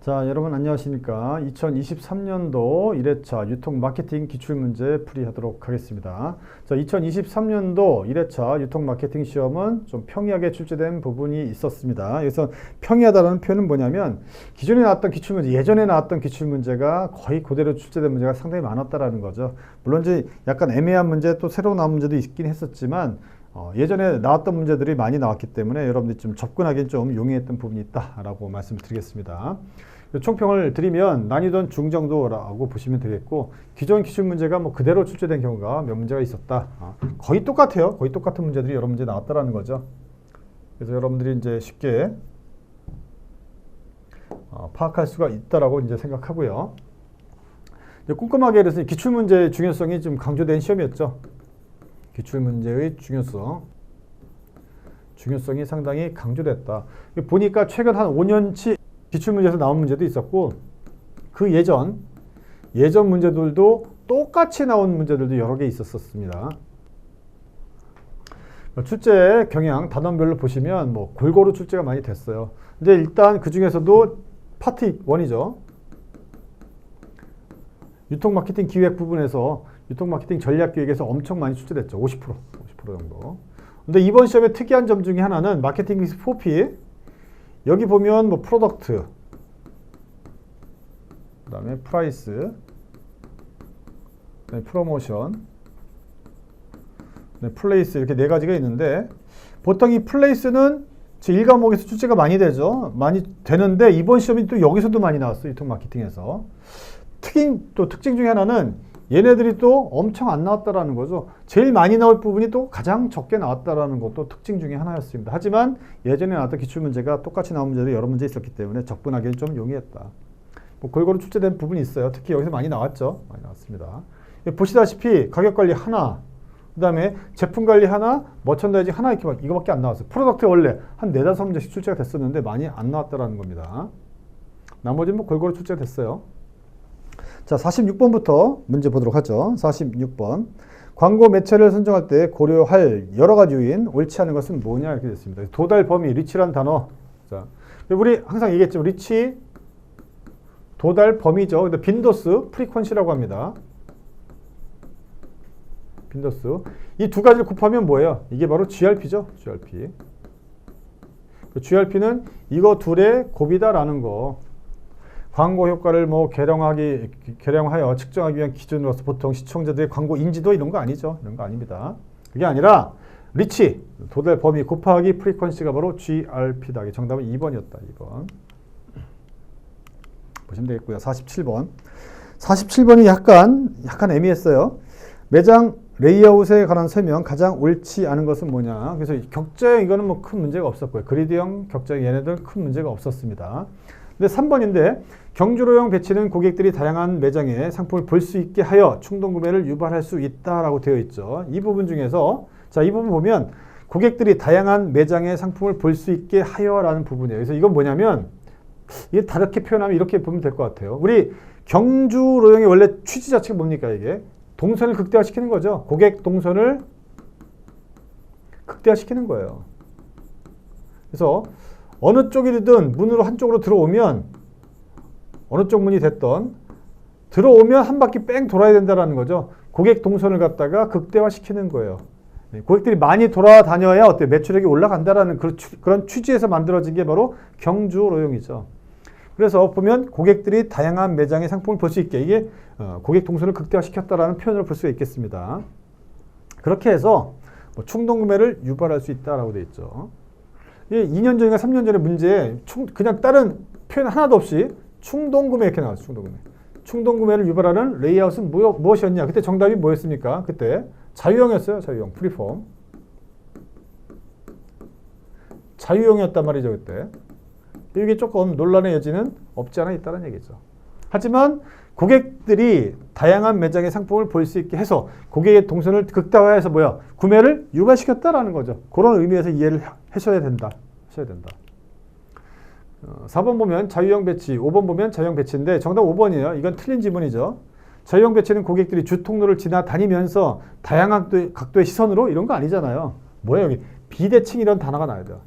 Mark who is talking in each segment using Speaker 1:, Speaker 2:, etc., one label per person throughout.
Speaker 1: 자, 여러분 안녕하십니까. 2023년도 1회차 유통 마케팅 기출문제 풀이하도록 하겠습니다. 자, 2023년도 1회차 유통 마케팅 시험은 좀 평이하게 출제된 부분이 있었습니다. 그래서 평이하다는 표현은 뭐냐면 기존에 나왔던 기출문제, 예전에 나왔던 기출문제가 거의 그대로 출제된 문제가 상당히 많았다라는 거죠. 물론 이제 약간 애매한 문제, 또 새로 나온 문제도 있긴 했었지만 예전에 나왔던 문제들이 많이 나왔기 때문에 여러분들이 좀 접근하기엔 좀 용이했던 부분이 있다라고 말씀을 드리겠습니다. 총평을 드리면 난이도는 중정도라고 보시면 되겠고, 기존 기출 문제가 뭐 그대로 출제된 경우가 몇 문제가 있었다. 거의 똑같아요. 거의 똑같은 문제들이 여러 문제 나왔다라는 거죠. 그래서 여러분들이 이제 쉽게 파악할 수가 있다라고 이제 생각하고요. 꼼꼼하게 그래서 기출 문제의 중요성이 좀 강조된 시험이었죠. 기출 문제의 중요성이 상당히 강조됐다. 보니까 최근 한 5년치 기출문제에서 나온 문제도 있었고, 그 예전 문제들도 똑같이 나온 문제들도 여러 개 있었습니다. 출제 경향 단원별로 보시면 뭐 골고루 출제가 많이 됐어요. 근데 일단 그 중에서도 파트 1이죠. 유통 마케팅 기획 부분에서 유통 마케팅 전략 기획에서 엄청 많이 출제됐죠. 50% 정도. 근데 이번 시험의 특이한 점 중에 하나는 마케팅 믹스 4P. 여기 보면 뭐 프로덕트, 그 다음에 프라이스, 그다음에 프로모션, 플레이스, 이렇게 네 가지가 있는데, 보통 이 플레이스는 제 1과목에서 출제가 많이 되죠. 많이 되는데 이번 시험이 또 여기서도 많이 나왔어요. 유통 마케팅에서. 특징 중에 하나는 얘네들이 또 엄청 안 나왔다라는 거죠. 제일 많이 나올 부분이 또 가장 적게 나왔다라는 것도 특징 중에 하나였습니다. 하지만 예전에 나왔던 기출문제가 똑같이 나온 문제도 여러 문제 있었기 때문에 접근하기는 좀 용이했다. 뭐 골고루 출제된 부분이 있어요. 특히 여기서 많이 나왔죠. 많이 나왔습니다. 보시다시피 가격관리 하나, 그 다음에 제품관리 하나, 머천다이징 하나, 이거밖에 안 나왔어요. 프로덕트 원래 한 4-5문제씩 출제가 됐었는데 많이 안 나왔다라는 겁니다. 나머지는 뭐 골고루 출제가 됐어요. 자, 46번부터 문제 보도록 하죠. 46번. 광고 매체를 선정할 때 고려할 여러 가지 요인, 옳지 않은 것은 뭐냐 이렇게 됐습니다. 도달 범위, 리치란 단어. 자, 우리 항상 얘기했죠. 리치, 도달 범위죠. 근데 빈도수, 프리퀀시라고 합니다. 빈도수. 이 두 가지를 곱하면 뭐예요? 이게 바로 GRP죠. GRP. GRP는 이거 둘의 곱이다라는 거. 광고 효과를 뭐 계량하여 측정하기 위한 기준으로서 보통 시청자들의 광고 인지도 이런 거 아니죠. 이런 거 아닙니다. 그게 아니라 리치, 도달 범위 곱하기 프리퀀시가 바로 GRP다. 정답은 2번이었다. 2번. 보시면 되겠고요. 47번. 47번이 약간 애매했어요. 매장 레이아웃에 관한 설명, 가장 옳지 않은 것은 뭐냐. 그래서 격자형 이거는 뭐 큰 문제가 없었고요. 그리드형, 격자형 얘네들은 큰 문제가 없었습니다. 근데 3번인데 경주로용 배치는 고객들이 다양한 매장에 상품을 볼 수 있게 하여 충동구매를 유발할 수 있다라고 되어 있죠. 이 부분 중에서 자, 이 부분 보면 고객들이 다양한 매장에 상품을 볼 수 있게 하여라는 부분이에요. 그래서 이건 뭐냐면 이게 다르게 표현하면 이렇게 보면 될 것 같아요. 우리 경주로용의 원래 취지 자체가 뭡니까? 이게 동선을 극대화시키는 거죠. 고객 동선을 극대화시키는 거예요. 그래서 어느 쪽이든 문으로 한쪽으로 들어오면 어느 쪽 문이 됐던 들어오면 한 바퀴 뺑 돌아야 된다는 거죠. 고객 동선을 갖다가 극대화시키는 거예요. 고객들이 많이 돌아다녀야 어때 매출액이 올라간다라는 그런 취지에서 만들어진 게 바로 경주로용이죠. 그래서 보면 고객들이 다양한 매장의 상품을 볼 수 있게 이게 고객 동선을 극대화시켰다라는 표현을 볼 수가 있겠습니다. 그렇게 해서 뭐 충동구매를 유발할 수 있다라고 되어 있죠. 2년 전인가 3년 전에 문제에 그냥 다른 표현 하나도 없이 충동구매 이렇게 나왔어요. 충동구매. 충동구매를 유발하는 레이아웃은 무엇이었냐? 그때 정답이 뭐였습니까? 그때 자유형이었어요. 자유형. 프리폼. 자유형이었단 말이죠. 그때. 이게 조금 논란의 여지는 없지 않아 있다는 얘기죠. 하지만 고객들이 다양한 매장의 상품을 볼 수 있게 해서 고객의 동선을 극대화해서 구매를 유발시켰다라는 거죠. 그런 의미에서 이해를 하셔야 된다. 4번 보면 자유형 배치, 5번 보면 자유형 배치인데 정답 5번이에요. 이건 틀린 지문이죠. 자유형 배치는 고객들이 주통로를 지나다니면서 다양한 각도의 시선으로 이런 거 아니잖아요. 뭐예요? 여기 비대칭 이런 단어가 나와야 돼요.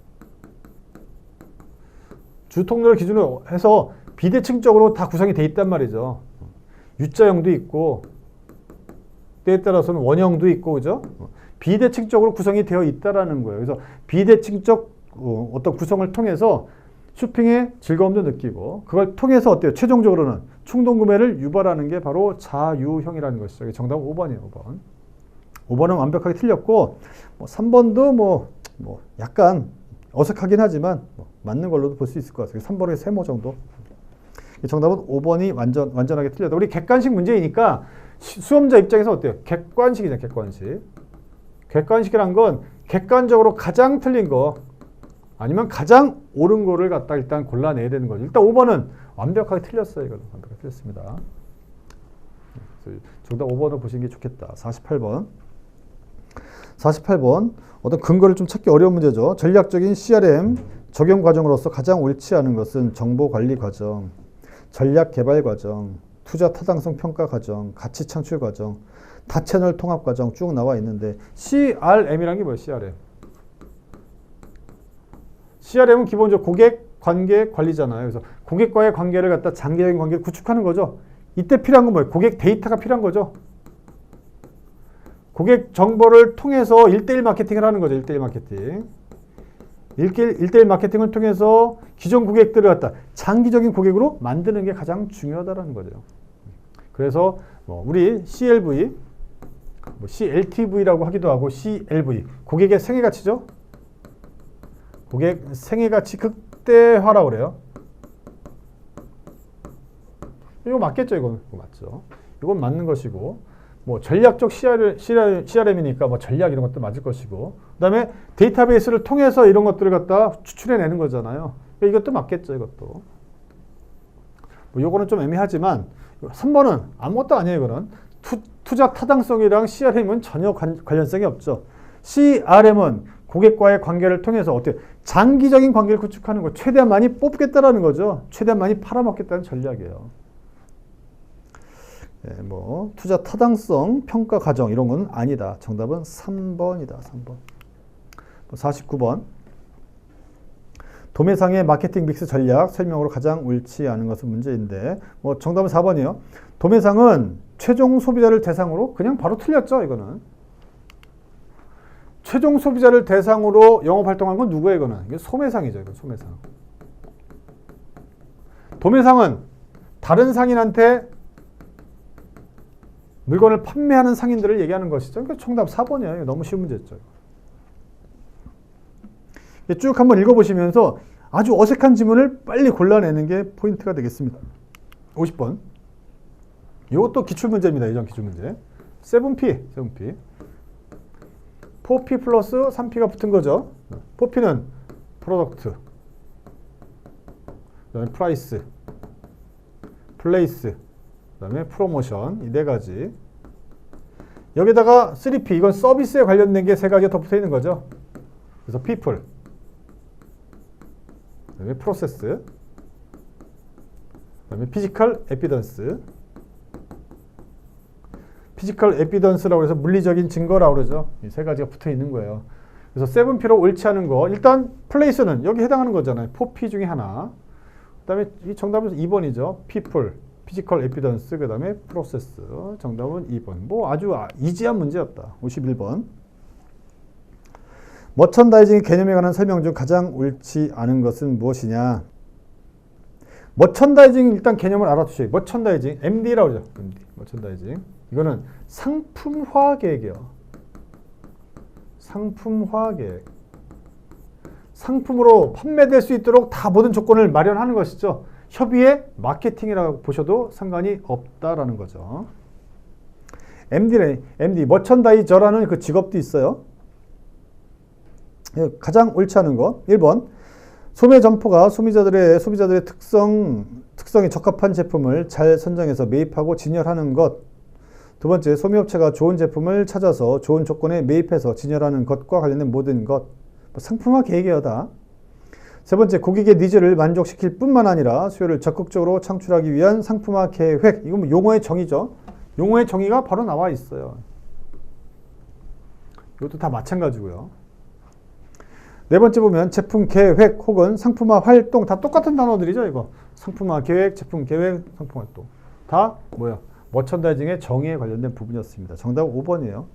Speaker 1: 주통로를 기준으로 해서 비대칭적으로 다 구성이 돼 있단 말이죠. U자형도 있고 때에 따라서는 원형도 있고 그죠? 비대칭적으로 구성이 되어 있다라는 거예요. 그래서 비대칭적 어떤 구성을 통해서 쇼핑의 즐거움도 느끼고 그걸 통해서 어때요? 최종적으로는 충동 구매를 유발하는 게 바로 자유형이라는 것이죠. 정답은 5번이에요. 5번. 5번은 완벽하게 틀렸고 3번도 뭐 약간 어색하긴 하지만 맞는 걸로도 볼 수 있을 것 같아요. 3번의 세모 정도. 정답은 5번이 완전하게 틀렸다. 우리 객관식 문제이니까 수험자 입장에서 어때요? 객관식이잖아요. 객관식. 객관식이란 건 객관적으로 가장 틀린 거 아니면 가장 옳은 거를 갖다 일단 골라내야 되는 거죠. 일단 5번은 완벽하게 틀렸어요. 이거는 완벽하게 틀렸습니다. 정답 5번을 보시는 게 좋겠다. 48번. 48번. 어떤 근거를 좀 찾기 어려운 문제죠. 전략적인 CRM 적용 과정으로서 가장 옳지 않은 것은 정보 관리 과정, 전략 개발 과정, 투자 타당성 평가 과정, 가치 창출 과정, 다채널 통합 과정 쭉 나와 있는데 CRM이란 게 뭐예요? CRM. CRM은 기본적으로 고객 관계 관리잖아요. 그래서 고객과의 관계를 갖다 장기적인 관계를 구축하는 거죠. 이때 필요한 건 뭐예요? 고객 데이터가 필요한 거죠. 고객 정보를 통해서 1대1 마케팅을 하는 거죠. 1대1 마케팅. 1대1 마케팅을 통해서 기존 고객들을 갖다 장기적인 고객으로 만드는 게 가장 중요하다는 거죠. 그래서 우리 CLV, CLTV라고 하기도 하고 CLV, 고객의 생애가치죠. 고객 생애가치 극대화라고 그래요. 이거 맞겠죠? 이건 맞죠. 이건 맞는 것이고 전략적 CRM이니까 전략 이런 것도 맞을 것이고 그 다음에 데이터베이스를 통해서 이런 것들을 갖다 추출해내는 거잖아요. 이것도 맞겠죠. 이것도. 요거는 좀 애매하지만 3번은 아무것도 아니에요. 이거는 투자 타당성이랑 CRM은 전혀 관련성이 없죠. CRM은 고객과의 관계를 통해서 어떻게 장기적인 관계를 구축하는 거, 최대한 많이 뽑겠다라는 거죠. 최대한 많이 팔아먹겠다는 전략이에요. 투자 타당성 평가 과정 이런 건 아니다. 정답은 3번이다. 3번. 49번. 도매상의 마케팅 믹스 전략 설명으로 가장 옳지 않은 것은 문제인데 정답은 4번이요. 도매상은 최종 소비자를 대상으로 그냥 바로 틀렸죠. 이거는. 최종 소비자를 대상으로 영업 활동한 건 누구예요? 이거는. 이게 소매상이죠. 이건 소매상. 도매상은 다른 상인한테 물건을 판매하는 상인들을 얘기하는 것이죠. 그러니까 정답 4번이에요. 너무 쉬운 문제였죠. 쭉 한번 읽어보시면서 아주 어색한 지문을 빨리 골라내는 게 포인트가 되겠습니다. 50번. 이것도 기출문제입니다. 예전 기출문제. 7P. 4P 플러스 3P가 붙은 거죠. 4P는 프로덕트, 그다음에 프라이스, 플레이스, 그다음에 프로모션 이 네 가지. 여기다가 3P 이건 서비스에 관련된 게 세 가지가 더 붙어 있는 거죠. 그래서 people, 그다음에 프로세스, 그다음에 피지컬 에비던스. 피지컬 에비던스라고 해서 물리적인 증거라고 그러죠. 이 세 가지가 붙어 있는 거예요. 그래서 7P로 옳지 않은 거. 일단 플레이스는 여기 해당하는 거잖아요. 4P 중에 하나. 그다음에 이 정답은 2번이죠. people, 피지컬 에비던스, 그다음에 프로세스. 정답은 2번. 아주 이지한 문제였다. 51번. 머천다이징 개념에 관한 설명 중 가장 옳지 않은 것은 무엇이냐? 머천다이징 일단 개념을 알아두셔야 돼요. 머천다이징, MD라고 그러죠. MD, 머천다이징. 이거는 상품화 계획이요. 상품화 계획. 상품으로 판매될 수 있도록 다 모든 조건을 마련하는 것이죠. 협의의 마케팅이라고 보셔도 상관이 없다라는 거죠. MD, 머천다이저라는 그 직업도 있어요. 가장 옳지 않은 거. 1번. 소매 점포가 소비자들의 특성에 적합한 제품을 잘 선정해서 매입하고 진열하는 것. 두 번째, 소매업체가 좋은 제품을 찾아서 좋은 조건에 매입해서 진열하는 것과 관련된 모든 것. 상품화 계획이다. 세 번째, 고객의 니즈를 만족시킬 뿐만 아니라 수요를 적극적으로 창출하기 위한 상품화 계획. 이건 용어의 정의죠. 용어의 정의가 바로 나와 있어요. 이것도 다 마찬가지고요. 네 번째 보면 제품 계획 혹은 상품화 활동 다 똑같은 단어들이죠. 이거 상품화 계획, 제품 계획, 상품 활동 다 뭐야? 머천다이징의 정의에 관련된 부분이었습니다. 정답 5번이에요.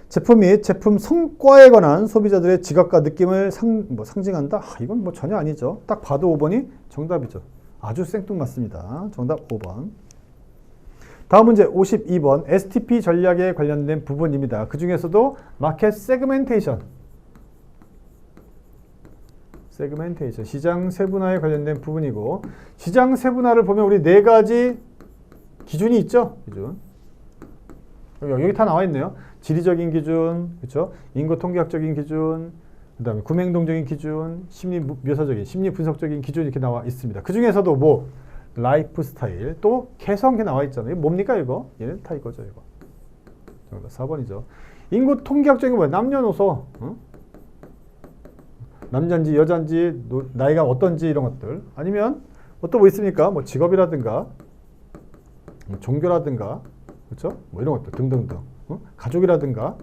Speaker 1: 제품 및 제품 성과에 관한 소비자들의 지각과 느낌을 상징한다? 이건 뭐 전혀 아니죠. 딱 봐도 5번이 정답이죠. 아주 생뚱맞습니다. 정답 5번. 다음 문제 52번 STP 전략에 관련된 부분입니다. 그 중에서도 마켓 세그멘테이션, 시장 세분화에 관련된 부분이고, 시장 세분화를 보면 우리 네 가지 기준이 있죠. 기준. 여기 다 나와 있네요. 지리적인 기준, 그렇죠? 인구 통계학적인 기준, 그다음에 구매 행동적인 기준, 심리 묘사적인, 심리 분석적인 기준 이렇게 나와 있습니다. 그 중에서도 뭐 라이프 스타일, 또 개성 이렇게 나와 있잖아요. 뭡니까 이거? 얘는 다 이거죠, 이거. 정답 4번이죠. 인구 통계학적인 게 뭐야? 남녀노소, 남자인지 여자인지 나이가 어떤지 이런 것들. 아니면 또 뭐 있습니까? 뭐 직업이라든가, 종교라든가, 그렇죠? 뭐 이런 것들 등등등. 가족이라든가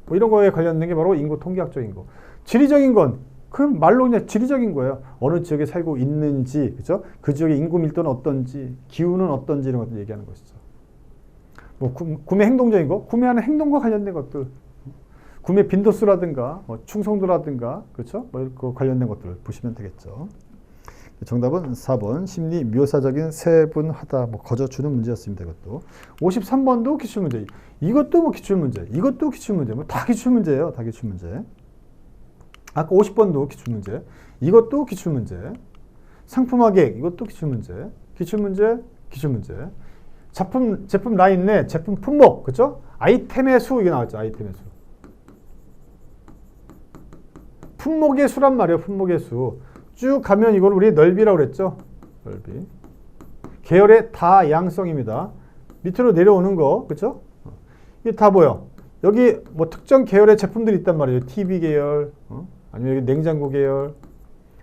Speaker 1: 뭐 이런 거에 관련된 게 바로 인구 통계학적인 거. 지리적인 건 그 말로 그냥 지리적인 거예요. 어느 지역에 살고 있는지, 그렇죠? 그 지역의 인구 밀도는 어떤지, 기후는 어떤지 이런 것들 얘기하는 것이죠. 뭐 구매 행동적인 거, 구매하는 행동과 관련된 것들, 구매 빈도수라든가, 뭐 충성도라든가, 그렇죠? 뭐 그 관련된 것들을 보시면 되겠죠. 정답은 4번 심리 묘사적인 세분하다. 뭐 거저주는 문제였습니다. 이것도 53번도 기출문제, 이것도 뭐 기출문제, 이것도 기출문제, 뭐 다 기출문제예요. 다 기출문제. 아까 50번도 기출문제, 이것도 기출문제. 상품화 계획, 이것도 기출문제. 기출문제, 기출문제. 제품 라인 내 제품 품목, 그렇죠? 아이템의 수 이게 나왔죠. 아이템의 수. 품목의 수란 말이에요. 품목의 수. 쭉 가면 이걸 우리 넓이라고 그랬죠. 넓이. 계열의 다양성입니다. 밑으로 내려오는 거, 그렇죠? 이게 다 뭐요? 여기 뭐 특정 계열의 제품들이 있단 말이에요. TV 계열, 아니면 여기 냉장고 계열,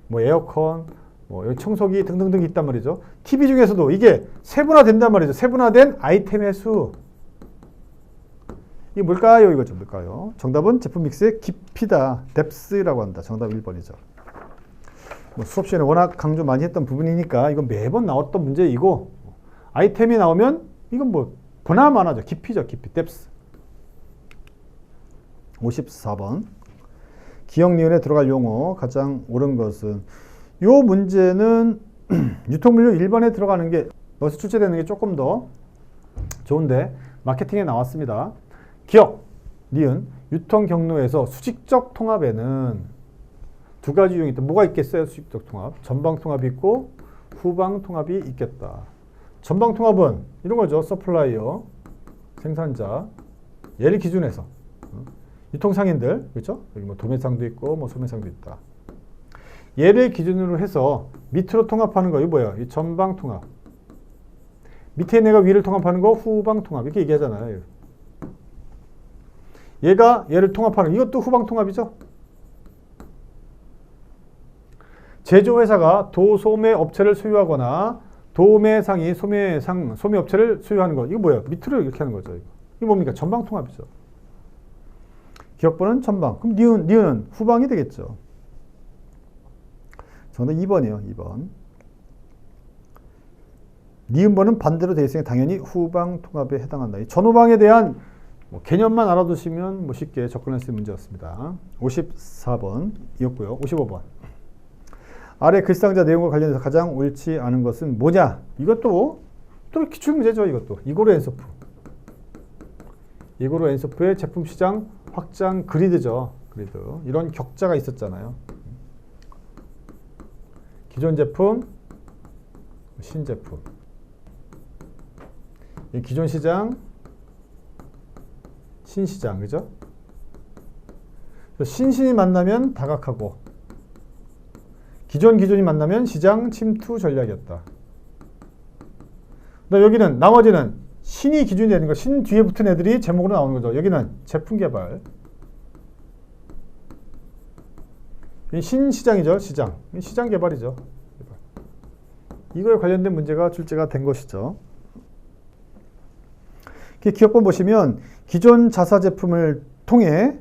Speaker 1: 뭐 에어컨, 뭐 여기 청소기 등등등 있단 말이죠. TV 중에서도 이게 세분화된단 말이죠. 세분화된 아이템의 수. 이게 뭘까요? 이거죠. 뭘까요? 정답은 제품 믹스의 깊이다. 뎁스라고 합니다. 정답 1번이죠. 뭐 수업 시간에 워낙 강조 많이 했던 부분이니까 이건 매번 나왔던 문제이고, 아이템이 나오면 이건 뭐 보나마나죠. 깊이죠. 깊이. 뎁스. 54번 기억 니은에 들어갈 용어 가장 옳은 것은, 요 문제는 유통물류 1번에 들어가는 게 여기서 출제되는 게 조금 더 좋은데 마케팅에 나왔습니다. 기억 니은 유통 경로에서 수직적 통합에는 두 가지 유형이 있다. 뭐가 있겠어요? 수직적 통합. 전방 통합이 있고 후방 통합이 있겠다. 전방 통합은 이런 거죠. 서플라이어, 생산자, 얘를 기준해서 유통상인들, 그렇죠? 여기 뭐 도매상도 있고 뭐 소매상도 있다. 얘를 기준으로 해서 밑으로 통합하는 거, 이거 뭐예요? 이 전방 통합. 밑에 내가 위를 통합하는 거 후방 통합 이렇게 얘기하잖아요. 얘가 얘를 통합하는, 이것도 후방 통합이죠. 제조회사가 도소매 업체를 소유하거나 도매상이 소매 업체를 소유하는 거, 이거 뭐예요? 밑으로 이렇게 하는 거죠. 이거 뭡니까? 전방 통합이죠. 기억번은 전방. 그럼 니은은 후방이 되겠죠. 정답 2번이에요. 2번. 니은번은 반대로 되어 있으니 당연히 후방 통합에 해당한다. 이 전후방에 대한 뭐 개념만 알아두시면 뭐 쉽게 접근할 수 있는 문제였습니다. 54번이었고요. 55번. 아래 글상자 내용과 관련해서 가장 옳지 않은 것은 뭐냐? 이것도 또 기출문제죠. 이것도. 이고르 앤소프. 이고르 앤소프의 제품 시장 확장 그리드죠. 그리드. 이런 격자가 있었잖아요. 기존 제품, 신제품. 이 기존 시장, 신시장, 그죠? 신신이 만나면 다각하고, 기존이 만나면 시장 침투 전략이었다. 여기는 나머지는 신이 기준이 되는 거, 신 뒤에 붙은 애들이 제목으로 나오는 거죠. 여기는 제품 개발. 신시장이죠. 시장 개발이죠. 이거에 관련된 문제가 출제가 된 것이죠. 기억본 보시면 기존 자사 제품을 통해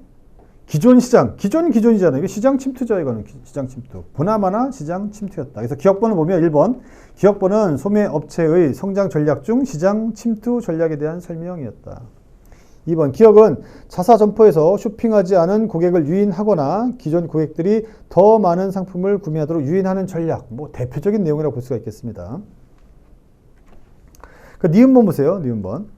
Speaker 1: 기존 시장, 기존이잖아요. 이거 시장 침투죠, 이거는. 시장 침투. 보나마나 시장 침투였다. 그래서 기억번을 보면 1번. 기억번은 소매업체의 성장 전략 중 시장 침투 전략에 대한 설명이었다. 2번. 기억은 자사 점포에서 쇼핑하지 않은 고객을 유인하거나 기존 고객들이 더 많은 상품을 구매하도록 유인하는 전략. 뭐 대표적인 내용이라고 볼 수가 있겠습니다. 그 니은번 보세요. 니은번.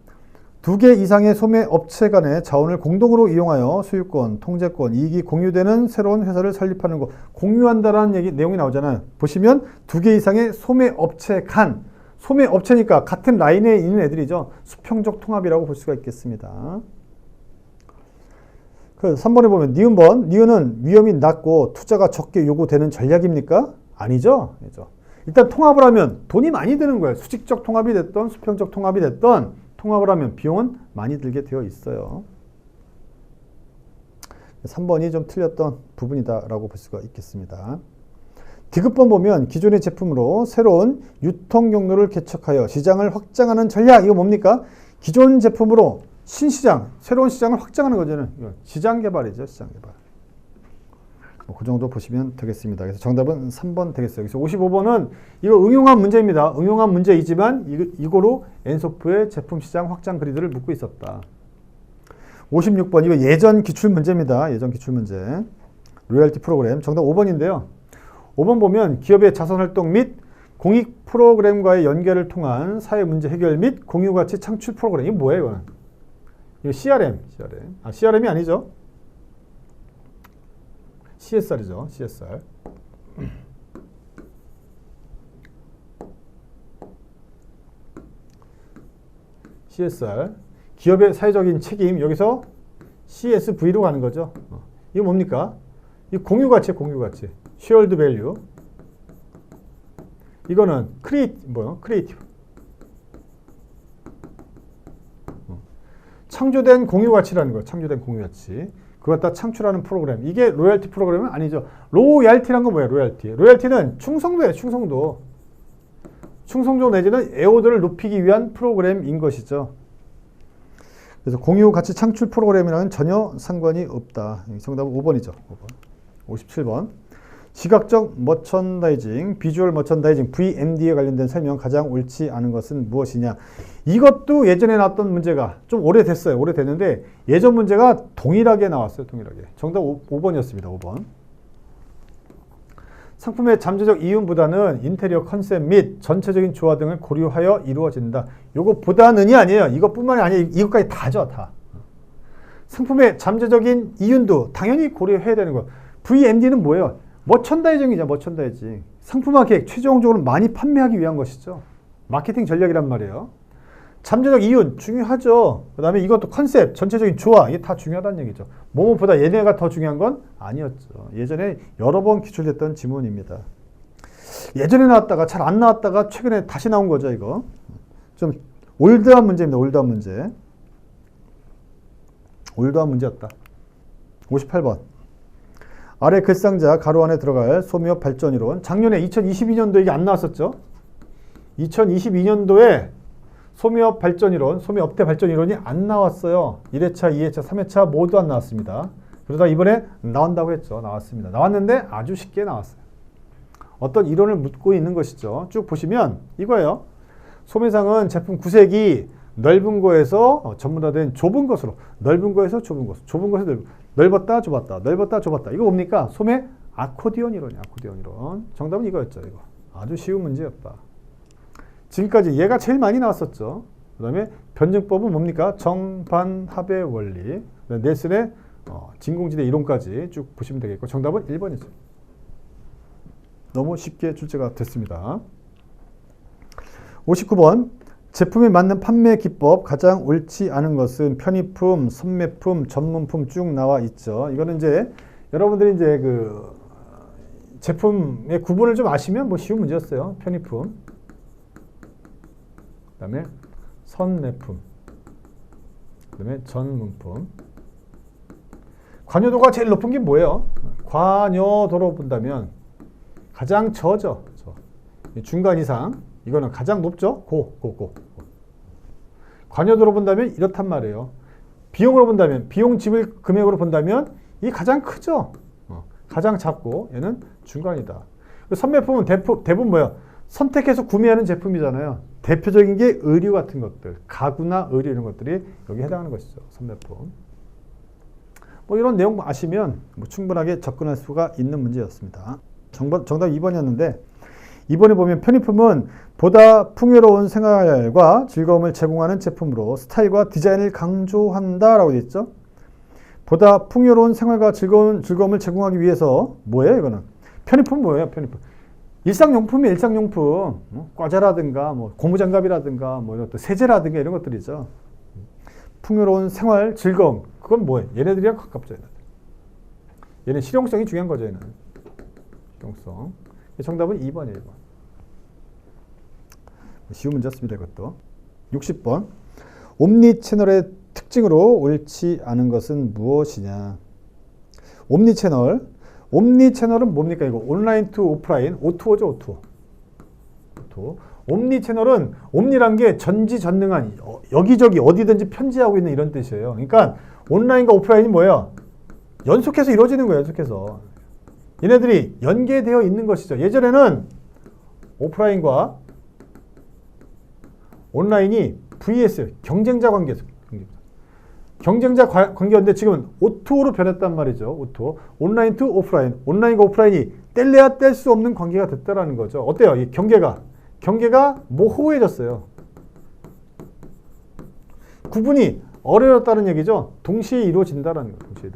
Speaker 1: 두 개 이상의 소매업체 간의 자원을 공동으로 이용하여 소유권, 통제권, 이익이 공유되는 새로운 회사를 설립하는 것. 공유한다라는 내용이 나오잖아요. 보시면 두 개 이상의 소매업체 간. 소매업체니까 같은 라인에 있는 애들이죠. 수평적 통합이라고 볼 수가 있겠습니다. 그 3번에 보면 니은번. 니은은 위험이 낮고 투자가 적게 요구되는 전략입니까? 아니죠. 일단 통합을 하면 돈이 많이 드는 거예요. 수직적 통합이 됐던 수평적 통합이 됐던 통합을 하면 비용은 많이 들게 되어 있어요. 3번이 좀 틀렸던 부분이다라고 볼 수가 있겠습니다. 디귿번 보면 기존의 제품으로 새로운 유통 경로를 개척하여 시장을 확장하는 전략. 이거 뭡니까? 기존 제품으로 신시장, 새로운 시장을 확장하는 거잖아요. 시장 개발이죠. 시장 개발. 그 정도 보시면 되겠습니다. 그래서 정답은 3번 되겠어요. 그래서 55번은 이거 응용한 문제입니다. 응용한 문제이지만 이거로 엔소프의 제품 시장 확장 그리드를 묻고 있었다. 56번 이거 예전 기출 문제입니다. 예전 기출 문제. 로열티 프로그램. 정답 5번인데요. 5번 보면 기업의 자선활동 및 공익 프로그램과의 연결을 통한 사회 문제 해결 및 공유가치 창출 프로그램. 이게 뭐예요? 이거는? 이거 CRM. CRM이 아니죠. CSR이죠. CSR. CSR. 기업의 사회적인 책임. 여기서 CSV로 가는 거죠. 이거 뭡니까? 이 공유가치, 공유가치. Shared Value. 이거는 크리에이티브. 창조된 공유가치라는 거예요. 창조된 공유가치. 그걸 다 창출하는 프로그램. 이게 로열티 프로그램은 아니죠. 로열티란 건 뭐예요? 로열티. 로열티는 충성도예요. 충성도. 충성도 내지는 애호도를 높이기 위한 프로그램인 것이죠. 그래서 공유 가치 창출 프로그램이랑은 전혀 상관이 없다. 정답은 5번이죠. 5번. 57번. 시각적 머천다이징, 비주얼 머천다이징, VMD에 관련된 설명 가장 옳지 않은 것은 무엇이냐. 이것도 예전에 나왔던 문제가 좀 오래됐어요. 오래됐는데 예전 문제가 동일하게 나왔어요. 동일하게. 정답 5번이었습니다. 5번. 상품의 잠재적 이윤보다는 인테리어 컨셉 및 전체적인 조화 등을 고려하여 이루어진다. 요거 보다는이 아니에요. 이것뿐만이 아니에요. 이것까지 다죠. 다. 상품의 잠재적인 이윤도 당연히 고려해야 되는 거예요. VMD는 뭐예요? 머천다이징이죠. 머천다이징. 상품화 계획, 최종적으로 많이 판매하기 위한 것이죠. 마케팅 전략이란 말이에요. 잠재적 이윤 중요하죠. 그 다음에 이것도 컨셉, 전체적인 조화, 이게 다 중요하다는 얘기죠. 뭐뭐보다 얘네가 더 중요한 건 아니었죠. 예전에 여러 번 기출됐던 지문입니다. 예전에 나왔다가 잘 안 나왔다가 최근에 다시 나온 거죠. 이거 좀 올드한 문제입니다. 올드한 문제. 올드한 문제였다. 58번. 아래 글상자 가로 안에 들어갈 소매업 발전이론. 작년에 2022년도에 이게 안 나왔었죠. 2022년도에 소매업 발전이론, 소매업대 발전이론이 안 나왔어요. 1회차, 2회차, 3회차 모두 안 나왔습니다. 그러다 이번에 나온다고 했죠. 나왔습니다. 나왔는데 아주 쉽게 나왔어요. 어떤 이론을 묻고 있는 것이죠. 쭉 보시면 이거예요. 소매상은 제품 구색이 넓은 거에서 전문화된 좁은 것으로, 넓은 거에서 좁은 것, 좁은 거에서 넓었다 좁았다, 넓었다 좁았다. 이거 뭡니까? 소매 아코디언 이론이야. 아코디언 이론. 정답은 이거였죠. 이거 아주 쉬운 문제였다. 지금까지 얘가 제일 많이 나왔었죠. 그 다음에 변증법은 뭡니까? 정반합의 원리. 넬슨의 진공지대 이론까지 쭉 보시면 되겠고 정답은 1번이죠. 너무 쉽게 출제가 됐습니다. 59번. 제품에 맞는 판매 기법 가장 옳지 않은 것은 편의품, 선매품, 전문품 쭉 나와 있죠. 이거는 이제 여러분들이 이제 그 제품의 구분을 좀 아시면 뭐 쉬운 문제였어요. 편의품, 그다음에 선매품, 그다음에 전문품. 관여도가 제일 높은 게 뭐예요? 관여도로 본다면 가장 저죠. 중간 이상. 이거는 가장 높죠? 고. 관여도로 본다면 이렇단 말이에요. 비용으로 본다면, 비용 지불 금액으로 본다면 이 가장 크죠. 가장 작고 얘는 중간이다. 선매품은 대부분 뭐야? 선택해서 구매하는 제품이잖아요. 대표적인 게 의류 같은 것들, 가구나 의류 이런 것들이 여기 해당하는 것이죠. 선매품. 뭐 이런 내용 아시면 뭐 충분하게 접근할 수가 있는 문제였습니다. 정답 2번이었는데 2번에 보면 편의품은 보다 풍요로운 생활과 즐거움을 제공하는 제품으로 스타일과 디자인을 강조한다라고 되어 있죠. 보다 풍요로운 생활과 즐거움을 제공하기 위해서 뭐예요 이거는? 편의품 뭐예요? 편의품. 일상용품이 일상용품. 과자라든가 뭐 고무장갑이라든가 뭐 이런 세제라든가 이런 것들이죠. 풍요로운 생활, 즐거움. 그건 뭐예요? 얘네들이랑 가깝죠. 얘는 실용성이 중요한 거죠. 얘는. 실용성. 정답은 2번이에요. 2번. 쉬운 문제였습니다. 이것도. 60번. 옴니채널의 특징으로 옳지 않은 것은 무엇이냐? 옴니채널은 뭡니까? 이거 온라인 투 오프라인, O2O죠, O2O. 옴니채널은 옴니란 게 전지전능한, 여기저기 어디든지 편지하고 있는 이런 뜻이에요. 그러니까 온라인과 오프라인이 뭐예요? 연속해서 이루어지는 거예요. 연속해서. 얘네들이 연계되어 있는 것이죠. 예전에는 오프라인과 온라인이 VS, 경쟁자 관계에서 경쟁자 관계였는데 지금은 O2O로 변했단 말이죠. O2O. 온라인 투 오프라인. 온라인과 오프라인이 뗄래야 뗄 수 없는 관계가 됐다라는 거죠. 어때요? 이 경계가 모호해졌어요. 구분이 어려웠다는 얘기죠. 동시에 이루어진다라는 거예요. 동시에.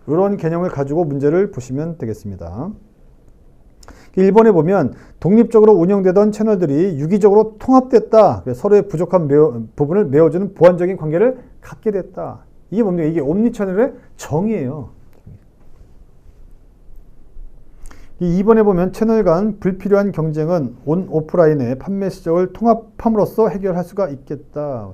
Speaker 1: 이런 개념을 가지고 문제를 보시면 되겠습니다. 1번에 보면 독립적으로 운영되던 채널들이 유기적으로 통합됐다. 서로의 부족한 부분을 메워주는 보완적인 관계를 갖게 됐다. 이게 뭡니까? 이게 옴니채널의 정의예요. 2번에 보면 채널 간 불필요한 경쟁은 온 오프라인의 판매 시적을 통합함으로써 해결할 수가 있겠다.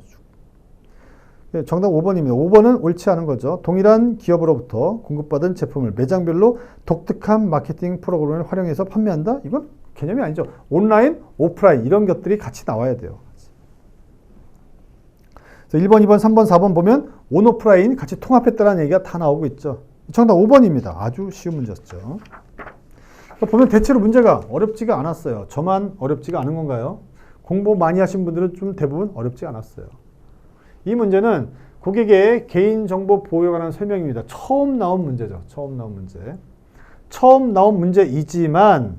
Speaker 1: 정답 5번입니다. 5번은 옳지 않은 거죠. 동일한 기업으로부터 공급받은 제품을 매장별로 독특한 마케팅 프로그램을 활용해서 판매한다? 이건 개념이 아니죠. 온라인, 오프라인 이런 것들이 같이 나와야 돼요. 그래서 1번, 2번, 3번, 4번 보면 온, 오프라인 같이 통합했다는 얘기가 다 나오고 있죠. 정답 5번입니다. 아주 쉬운 문제였죠. 보면 대체로 문제가 어렵지가 않았어요. 저만 어렵지가 않은 건가요? 공부 많이 하신 분들은 좀 대부분 어렵지 않았어요. 이 문제는 고객의 개인정보 보호에 관한 설명입니다. 처음 나온 문제죠. 처음 나온 문제이지만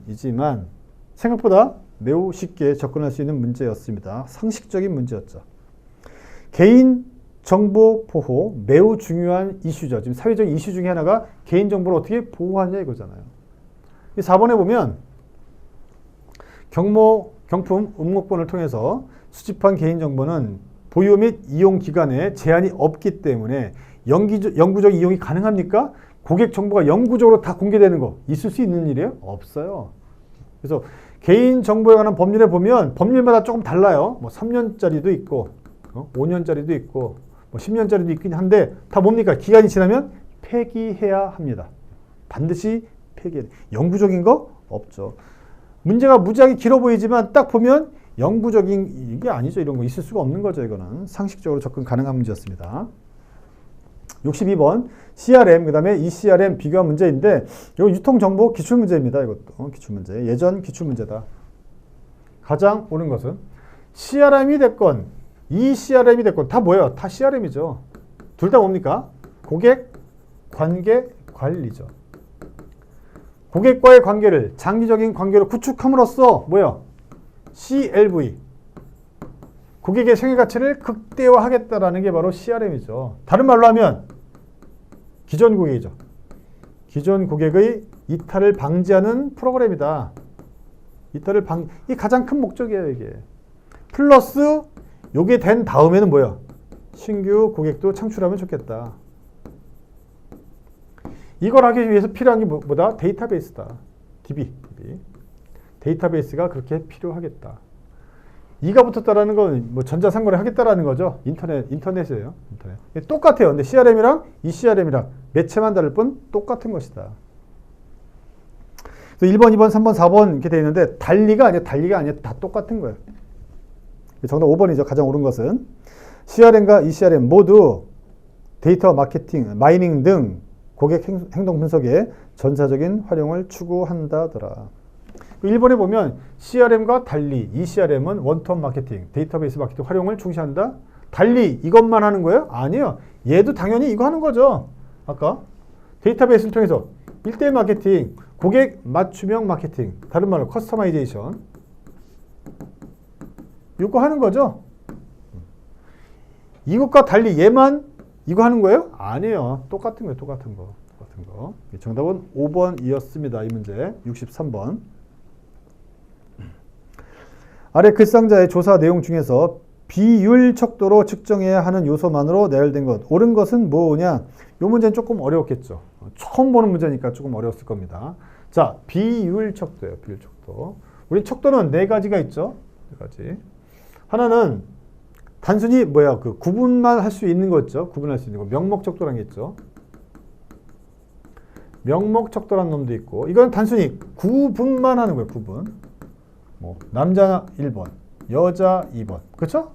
Speaker 1: 생각보다 매우 쉽게 접근할 수 있는 문제였습니다. 상식적인 문제였죠. 개인정보 보호 매우 중요한 이슈죠. 지금 사회적 이슈 중에 하나가 개인정보를 어떻게 보호하냐 이거잖아요. 이 4번에 보면 경품 응모권을 통해서 수집한 개인정보는 보유 및 이용 기간에 제한이 없기 때문에 영구적 이용이 가능합니까? 고객 정보가 영구적으로 다 공개되는 거 있을 수 있는 일이에요? 없어요. 그래서 개인정보에 관한 법률에 보면 법률마다 조금 달라요. 뭐 3년짜리도 있고 5년짜리도 있고 뭐 10년짜리도 있긴 한데 다 뭡니까? 기간이 지나면 폐기해야 합니다. 반드시 폐기해야 돼요. 영구적인 거 없죠. 문제가 무지하게 길어 보이지만 딱 보면 영구적인 이게 아니죠. 이런 거 있을 수가 없는 거죠. 이거는 상식적으로 접근 가능한 문제였습니다. 62번 CRM 그 다음에 ECRM 비교한 문제인데 이거 유통정보 기출문제입니다. 이것도 기출문제. 예전 기출문제다. 가장 옳은 것은 CRM이 됐건 ECRM이 됐건 다 뭐예요? 다 CRM이죠. 둘 다 뭡니까? 고객 관계 관리죠. 고객과의 관계를 장기적인 관계로 구축함으로써 뭐예요? CLV 고객의 생애가치를 극대화하겠다라는 게 바로 CRM이죠. 다른 말로 하면 기존 고객이죠. 기존 고객의 이탈을 방지하는 프로그램이다. 이 가장 큰 목적이에요. 이게 플러스 요게 된 다음에는 뭐야? 신규 고객도 창출하면 좋겠다. 이걸 하기 위해서 필요한 게 뭐다? 데이터베이스다. DB. 데이터베이스가 그렇게 필요하겠다. 이가 붙었다라는 건 뭐 전자상거래 하겠다라는 거죠. 인터넷이에요. 인터넷. 똑같아요. 근데 CRM이랑 ECRM이랑 매체만 다를 뿐 똑같은 것이다. 그래서 1번, 2번, 3번, 4번 이렇게 되어 있는데 달리가 아니야. 다 똑같은 거예요. 정답 5번이죠. 가장 옳은 것은 CRM과 ECRM 모두 데이터 마케팅, 마이닝 등 고객 행동 분석에 전사적인 활용을 추구한다더라. 1번에 보면 CRM과 달리 이 CRM은 원투원 마케팅, 데이터베이스 마케팅 활용을 중시한다. 달리 이것만 하는 거예요? 아니에요. 얘도 당연히 이거 하는 거죠. 아까 데이터베이스를 통해서 1대1 마케팅, 고객 맞춤형 마케팅, 다른 말로 커스터마이제이션 이거 하는 거죠. 이것과 달리 얘만 이거 하는 거예요? 아니에요. 똑같은 거예요. 똑같은 거. 정답은 5번이었습니다. 이 문제 63번. 아래 글상자의 조사 내용 중에서 비율 척도로 측정해야 하는 요소만으로 나열된 것. 옳은 것은 뭐냐? 이 문제는 조금 어려웠겠죠. 처음 보는 문제니까 조금 어려웠을 겁니다. 자, 비율 척도예요. 비율 척도. 우리 척도는 네 가지가 있죠. 네 가지. 하나는 단순히 그 구분만 할 수 있는 거 있죠. 구분할 수 있는 거. 명목 척도라는 게 있죠. 명목 척도라는 놈도 있고, 이건 단순히 구분만 하는 거예요. 구분. 남자 1번, 여자 2번. 그렇죠?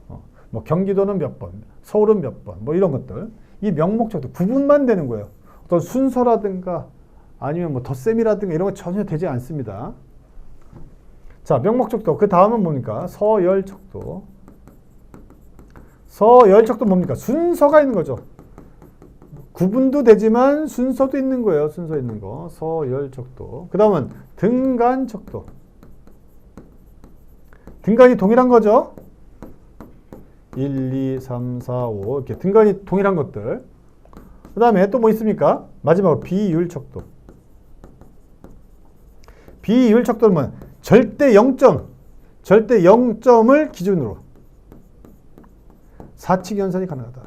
Speaker 1: 경기도는 몇 번, 서울은 몇 번, 이런 것들. 이 명목 척도 구분만 되는 거예요. 어떤 순서라든가 아니면 덧셈이라든가 이런 거 전혀 되지 않습니다. 자, 명목 척도. 그 다음은 뭡니까? 서열 척도. 서열 척도 뭡니까? 순서가 있는 거죠. 구분도 되지만 순서도 있는 거예요. 순서 있는 거. 서열 척도. 그 다음은 등간 척도. 등간이 동일한 거죠. 1, 2, 3, 4, 5 이렇게 등간이 동일한 것들. 그 다음에 또 뭐 있습니까? 마지막으로 비율 척도. 비율 척도는 뭐냐? 절대 0점을 기준으로 사칙 연산이 가능하다.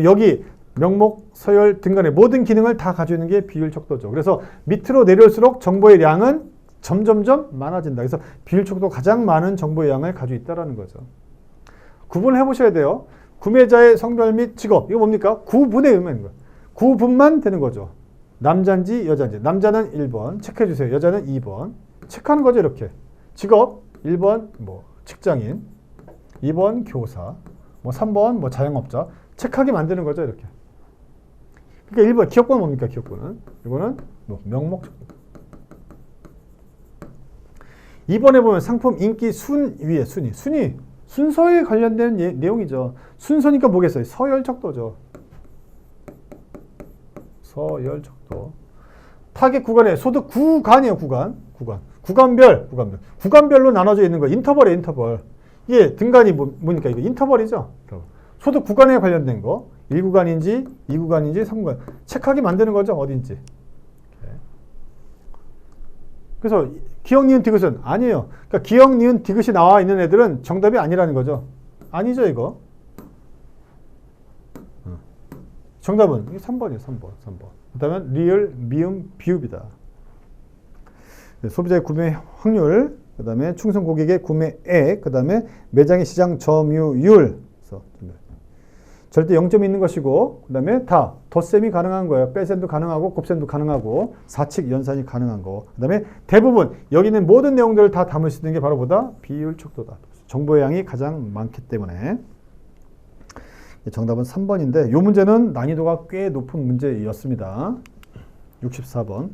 Speaker 1: 여기 명목, 서열, 등간의 모든 기능을 다 가지고 있는 게 비율 척도죠. 그래서 밑으로 내려올수록 정보의 양은 점점점 많아진다. 그래서 비율 척도 가장 많은 정보의 양을 가지고 있다는 거죠. 구분해 보셔야 돼요. 구매자의 성별 및 직업. 이거 뭡니까? 구분의 의미인 거예요. 구분만 되는 거죠. 남자인지 여자인지. 남자는 1번 체크해 주세요. 여자는 2번. 체크하는 거죠. 이렇게. 직업 1번 직장인, 2번 교사, 3번 자영업자. 체크하게 만드는 거죠. 이렇게. 그러니까 1번 기업군은 뭡니까? 기업군은. 이거는 명목. 2번에 보면 상품 인기 순위에 순위. 순서에 관련된 내용이죠. 순서니까 뭐겠어요? 서열 척도죠. 서열 척도. 타겟 구간의 소득 구간이에요. 구간별로 나눠져 있는 거. 인터벌이에요. 인터벌. 이게 등간이 뭡니까? 이거 인터벌이죠. 소득 구간에 관련된 거. 1구간인지 2구간인지 3구간. 체크하게 만드는 거죠. 어딘지. 그래서 기역, 니은, 디귿은 아니에요. 그러니까 기역, 니은, 디귿이 나와 있는 애들은 정답이 아니라는 거죠. 아니죠, 이거. 정답은 3번이에요. 3번. 그 다음에 리을, 미음, 비읍이다. 소비자의 구매 확률, 그 다음에 충성 고객의 구매액, 그 다음에 매장의 시장 점유율. 절대 0점이 있는 것이고, 그 다음에 다 덧셈이 가능한 거예요. 빼셈도 가능하고 곱셈도 가능하고 사칙 연산이 가능한 거. 그 다음에 대부분 여기 있는 모든 내용들을 다 담을 수 있는 게 바로 비율 척도다. 정보의 양이 가장 많기 때문에. 정답은 3번인데 이 문제는 난이도가 꽤 높은 문제였습니다. 64번.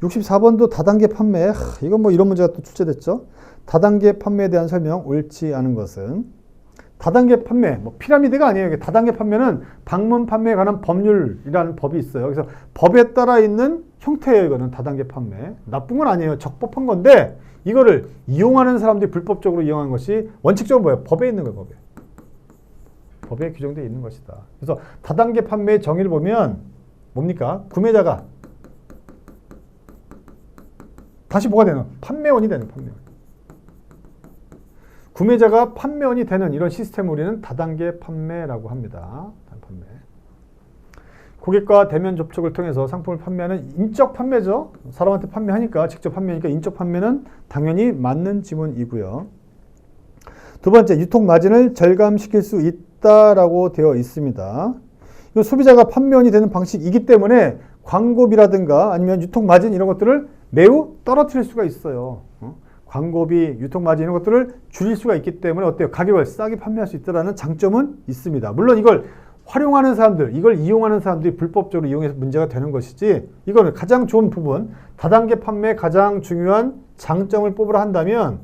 Speaker 1: 64번도 다단계 판매. 이건 이런 문제가 또 출제됐죠. 다단계 판매에 대한 설명. 옳지 않은 것은 다단계 판매, 피라미드가 아니에요. 이게 다단계 판매는 방문 판매에 관한 법률이라는 법이 있어요. 그래서 법에 따라 있는 형태예요. 이거는 다단계 판매. 나쁜 건 아니에요. 적법한 건데 이거를 이용하는 사람들이 불법적으로 이용한 것이 원칙적으로 뭐예요? 법에 있는 거예요. 법에 규정되어 있는 것이다. 그래서 다단계 판매의 정의를 보면 뭡니까? 구매자가 다시 뭐가 되는? 판매원이 되는 판매원. 구매자가 판매원이 되는 이런 시스템을 우리는 다단계 판매라고 합니다. 판매. 고객과 대면 접촉을 통해서 상품을 판매하는 인적 판매죠. 사람한테 판매하니까, 직접 판매하니까 인적 판매는 당연히 맞는 지문이고요. 두 번째, 유통 마진을 절감시킬 수 있다라고 되어 있습니다. 이건 소비자가 판매원이 되는 방식이기 때문에 광고비라든가 아니면 유통 마진 이런 것들을 매우 떨어뜨릴 수가 있어요. 광고비, 유통마진 이런 것들을 줄일 수가 있기 때문에 어때요? 가격을 싸게 판매할 수 있다는 장점은 있습니다. 물론 이걸 활용하는 사람들, 이걸 이용하는 사람들이 불법적으로 이용해서 문제가 되는 것이지, 이거는 가장 좋은 부분, 다단계 판매의 가장 중요한 장점을 뽑으라 한다면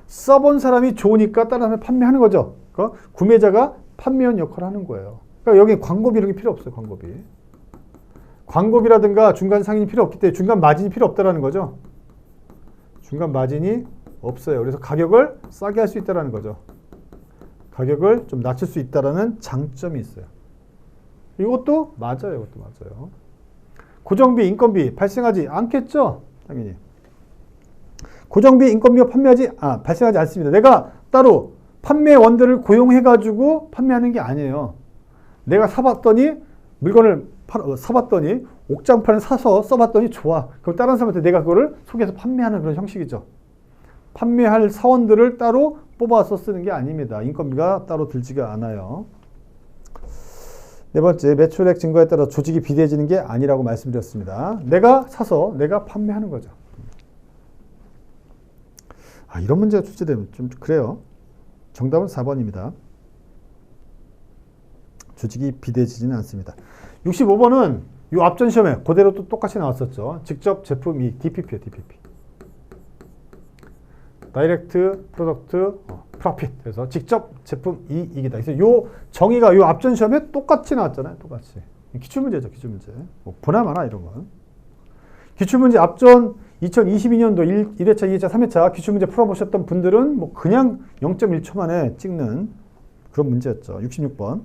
Speaker 1: 써본 사람이 좋으니까 다른 사람이 판매하는 거죠. 그러니까 구매자가 판매원 역할을 하는 거예요. 그러니까 여기 광고비 이런 게 필요 없어요. 광고비. 광고비라든가 중간 상인이 필요 없기 때문에 중간 마진이 필요 없다는 거죠. 중간 마진이 없어요. 그래서 가격을 싸게 할 수 있다는 거죠. 가격을 좀 낮출 수 있다는 장점이 있어요. 이것도 맞아요. 이것도 맞아요. 고정비, 인건비 발생하지 않겠죠? 당연히. 고정비, 인건비가 발생하지 않습니다. 내가 따로 판매원들을 고용해가지고 판매하는 게 아니에요. 내가 물건을 사봤더니, 옥장판을 사서 써봤더니 좋아. 그럼 다른 사람한테 내가 그거를 소개해서 판매하는 그런 형식이죠. 판매할 사원들을 따로 뽑아서 쓰는 게 아닙니다. 인건비가 따로 들지가 않아요. 네 번째, 매출액 증가에 따라 조직이 비대해지는 게 아니라고 말씀드렸습니다. 내가 사서 내가 판매하는 거죠. 이런 문제가 출제되면 좀 그래요. 정답은 4번입니다. 조직이 비대해지지는 않습니다. 65번은 이 앞전 시험에 그대로 또 똑같이 나왔었죠. 직접 제품 이익, DPP예요, DPP. 다이렉트 프로덕트 프로핏. 그래서 직접 제품 이익이다. 그래서 요 정의가 요 앞전 시험에 똑같이 나왔잖아요. 똑같이. 기출문제죠, 기출문제. 뭐 보나마나 이런 건. 기출문제 앞전 2022년도 1회차, 2회차, 3회차 기출문제 풀어보셨던 분들은 뭐 그냥 0.1초 만에 찍는 그런 문제였죠. 66번.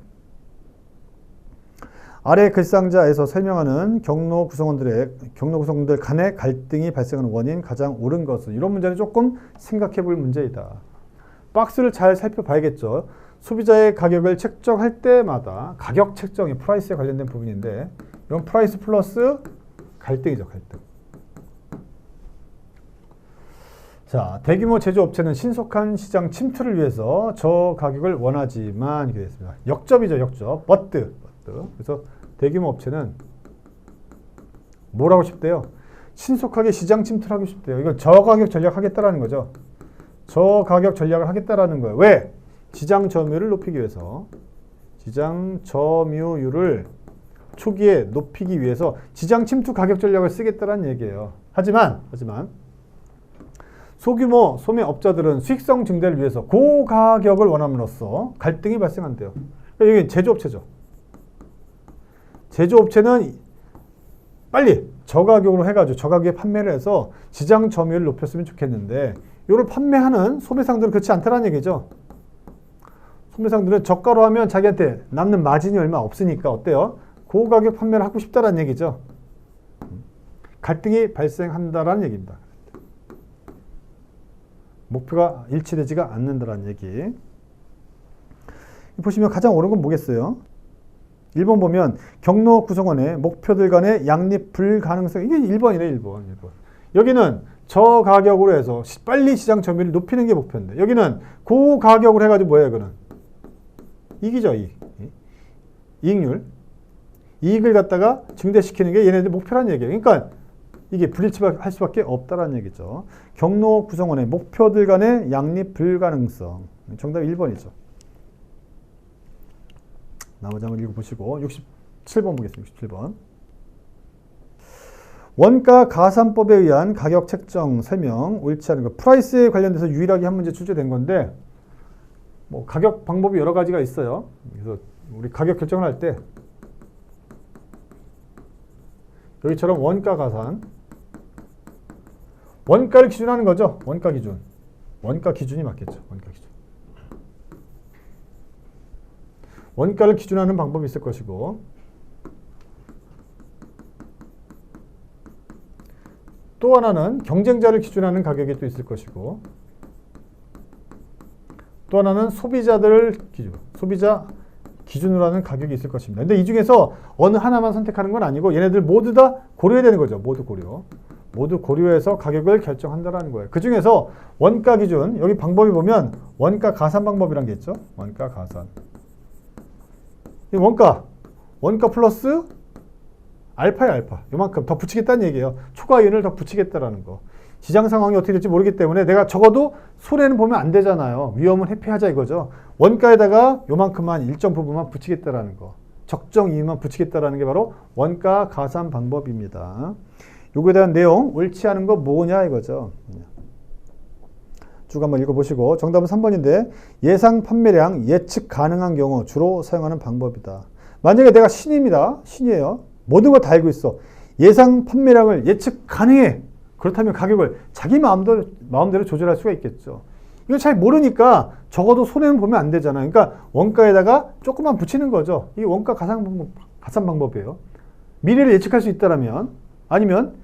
Speaker 1: 아래 글상자에서 설명하는 경로 구성원들 간의 갈등이 발생하는 원인 가장 옳은 것은, 이런 문제는 조금 생각해 볼 문제이다. 박스를 잘 살펴봐야겠죠. 소비자의 가격을 책정할 때마다 가격 책정이 프라이스에 관련된 부분인데, 이건 프라이스 플러스 갈등이죠, 갈등. 자, 대규모 제조업체는 신속한 시장 침투를 위해서 저 가격을 원하지만, 이렇게 됐습니다. 역접이죠, 역접. but. 그래서 대규모 업체는 뭘 하고 싶대요? 신속하게 시장 침투를 하고 싶대요. 이건 저가격 전략 하겠다라는 거죠. 저가격 전략을 하겠다라는 거예요. 왜? 시장 점유율을 높이기 위해서. 시장 점유율을 초기에 높이기 위해서 시장 침투 가격 전략을 쓰겠다라는 얘기예요. 하지만 소규모 소매업자들은 수익성 증대를 위해서 고가격을 원함으로써 갈등이 발생한대요. 여기 제조업체죠. 제조업체는 빨리 저가격으로 해가지고 저가격에 판매를 해서 시장 점유율을 높였으면 좋겠는데, 이걸 판매하는 소매상들은 그렇지 않다는 얘기죠. 소매상들은 저가로 하면 자기한테 남는 마진이 얼마 없으니까 어때요? 고가격 판매를 하고 싶다는 얘기죠. 갈등이 발생한다라는 얘기입니다. 목표가 일치되지가 않는다는 얘기. 보시면 가장 옳은 건 뭐겠어요? 1번 보면 경로 구성원의 목표들 간의 양립 불가능성. 이게 1번이네, 1번. 여기는 저가격으로 해서 빨리 시장 점유율을 높이는 게 목표인데, 여기는 고가격으로 해가지고 뭐예요, 이거는? 이익이죠, 이익. 이익률. 이익을 갖다가 증대시키는 게 얘네들 목표라는 얘기예요. 그러니까 이게 불일치할 수밖에 없다는 얘기죠. 경로 구성원의 목표들 간의 양립 불가능성. 정답 1번이죠. 나머지 한번 읽어보시고 67번 보겠습니다. 67번. 원가 가산법에 의한 가격 책정 설명 옳지 않은 것. 프라이스에 관련돼서 유일하게 한 문제 출제된 건데, 뭐 가격 방법이 여러 가지가 있어요. 그래서 우리 가격 결정을 할 때 여기처럼 원가 가산, 원가를 기준하는 거죠. 원가 기준. 원가 기준이 맞겠죠. 원가 기준. 원가를 기준하는 방법이 있을 것이고, 또 하나는 경쟁자를 기준하는 가격이 또 있을 것이고, 또 하나는 소비자들 소비자 기준으로 하는 가격이 있을 것입니다. 근데 이 중에서 어느 하나만 선택하는 건 아니고 얘네들 모두 다 고려해야 되는 거죠. 모두 고려해서 가격을 결정한다는 거예요. 그 중에서 원가 기준, 여기 방법이 보면 원가 가산 방법이란 게 있죠. 원가 가산. 원가 플러스 알파야, 알파. 요만큼 더 붙이겠다는 얘기예요. 초과이윤을 더 붙이겠다라는 거. 시장 상황이 어떻게 될지 모르기 때문에 내가 적어도 손해는 보면 안 되잖아요. 위험은 회피하자 이거죠. 원가에다가 요만큼만 일정 부분만 붙이겠다라는 거. 적정 이익만 붙이겠다라는 게 바로 원가 가산 방법입니다. 요거에 대한 내용 옳지 않은 거 뭐냐 이거죠. 쭉 한번 읽어보시고 정답은 3번인데 예상 판매량 예측 가능한 경우 주로 사용하는 방법이다. 만약에 내가 신입니다. 신이에요. 모든 걸 다 알고 있어. 예상 판매량을 예측 가능해. 그렇다면 가격을 자기 마음대로 조절할 수가 있겠죠. 이걸 잘 모르니까 적어도 손해는 보면 안 되잖아요. 그러니까 원가에다가 조금만 붙이는 거죠. 이게 원가 가산 방법이에요. 미래를 예측할 수 있다라면 아니면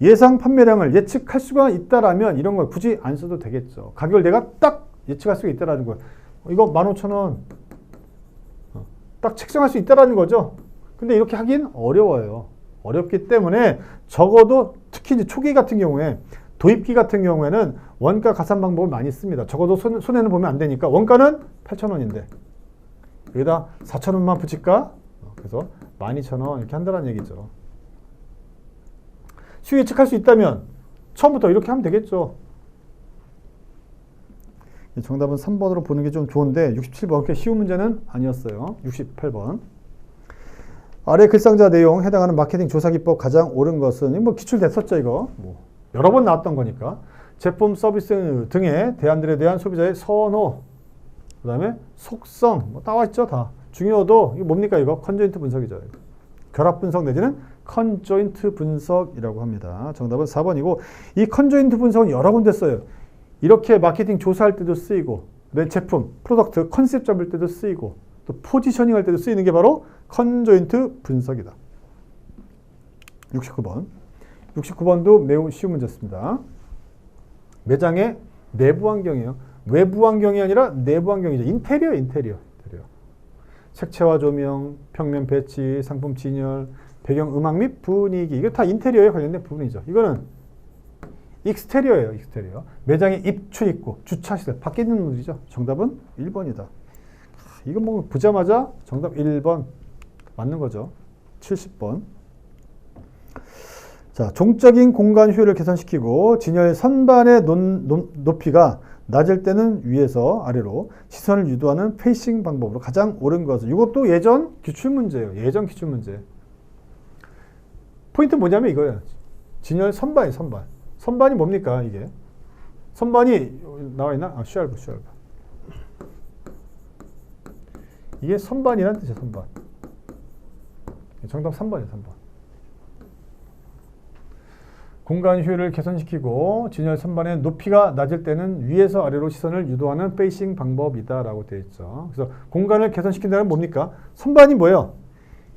Speaker 1: 예상 판매량을 예측할 수가 있다라면 이런 걸 굳이 안 써도 되겠죠. 가격을 내가 딱 예측할 수가 있다라는 거예요. 이거 15,000원 딱 책정할 수 있다라는 거죠. 근데 이렇게 하긴 어려워요. 어렵기 때문에 적어도 특히 이제 초기 같은 경우에 도입기 같은 경우에는 원가 가산 방법을 많이 씁니다. 적어도 손해는 보면 안 되니까 원가는 8,000원인데 여기다 4,000원만 붙일까? 그래서 12,000원 이렇게 한다는 얘기죠. 수익 예측할 수 있다면 처음부터 이렇게 하면 되겠죠. 정답은 3번으로 보는 게 좀 좋은데 67번 그렇게 쉬운 문제는 아니었어요. 68번 아래 글상자 내용 해당하는 마케팅 조사 기법 가장 옳은 것은 뭐 기출됐었죠 이거 뭐 여러 번 나왔던 거니까 제품 서비스 등의 대안들에 대한 소비자의 선호 그 다음에 속성 뭐 나와 있죠 다 중요도 이게 뭡니까 이거 컨조인트 분석이죠 이거. 결합 분석 내지는 컨조인트 분석이라고 합니다. 정답은 4번이고 이 컨조인트 분석은 여러 군데 써요. 이렇게 마케팅 조사할 때도 쓰이고 내 제품 프로덕트 컨셉 잡을 때도 쓰이고 또 포지셔닝 할 때도 쓰이는 게 바로 컨조인트 분석이다. 69번. 69번도 매우 쉬운 문제였습니다. 매장의 내부 환경이에요. 외부 환경이 아니라 내부 환경이죠. 인테리어. 색채와 조명, 평면 배치, 상품 진열, 배경 음악 및 분위기. 이거 다 인테리어에 관련된 부분이죠. 이거는 익스테리어예요. 익스테리어. 매장에 입출입구, 주차시설, 밖에 있는 물이죠. 정답은 1번이다. 이거 뭐 보자마자 정답 1번 맞는 거죠. 70번. 자, 종적인 공간 효율을 개선시키고 진열 선반의 높이가 낮을 때는 위에서 아래로 시선을 유도하는 페이싱 방법으로 가장 옳은 것은 이것도 예전 기출문제예요. 예전 기출문제. 포인트 뭐냐면 이거예요. 진열 선반이 선반. 선반이 뭡니까 이게? 선반이 나와 있나? 아, 쉘브. 이게 선반이란 뜻이에요. 선반. 정답 3번이에요. 3번. 공간 효율을 개선시키고 진열 선반의 높이가 낮을 때는 위에서 아래로 시선을 유도하는 페이싱 방법이다 라고 되어 있죠. 그래서 공간을 개선시킨다는 뭡니까? 선반이 뭐예요?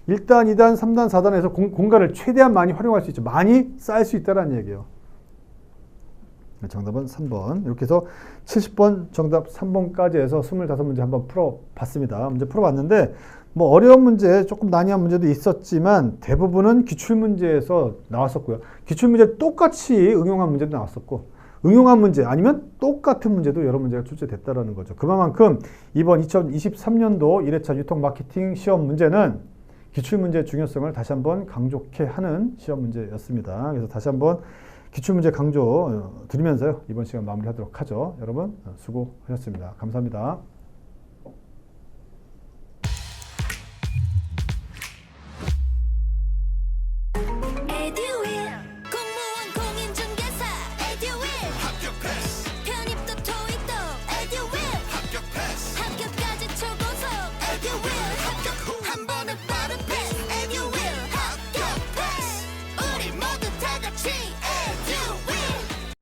Speaker 1: 1단, 2단, 3단, 4단에서 공간을 최대한 많이 활용할 수 있죠. 많이 쌓일 수 있다는 얘기예요. 정답은 3번. 이렇게 해서 70번 정답 3번까지 해서 25문제 한번 풀어봤습니다. 문제 풀어봤는데 뭐 어려운 문제, 조금 난이한 문제도 있었지만 대부분은 기출문제에서 나왔었고요. 기출문제 똑같이 응용한 문제도 나왔었고 응용한 문제 아니면 똑같은 문제도 여러 문제가 출제됐다는 거죠. 그만큼 이번 2023년도 1회차 유통 마케팅 시험 문제는 기출문제의 중요성을 다시 한번 강조케 하는 시험 문제였습니다. 그래서 다시 한번 기출문제 강조 드리면서요. 이번 시간 마무리하도록 하죠. 여러분 수고하셨습니다. 감사합니다.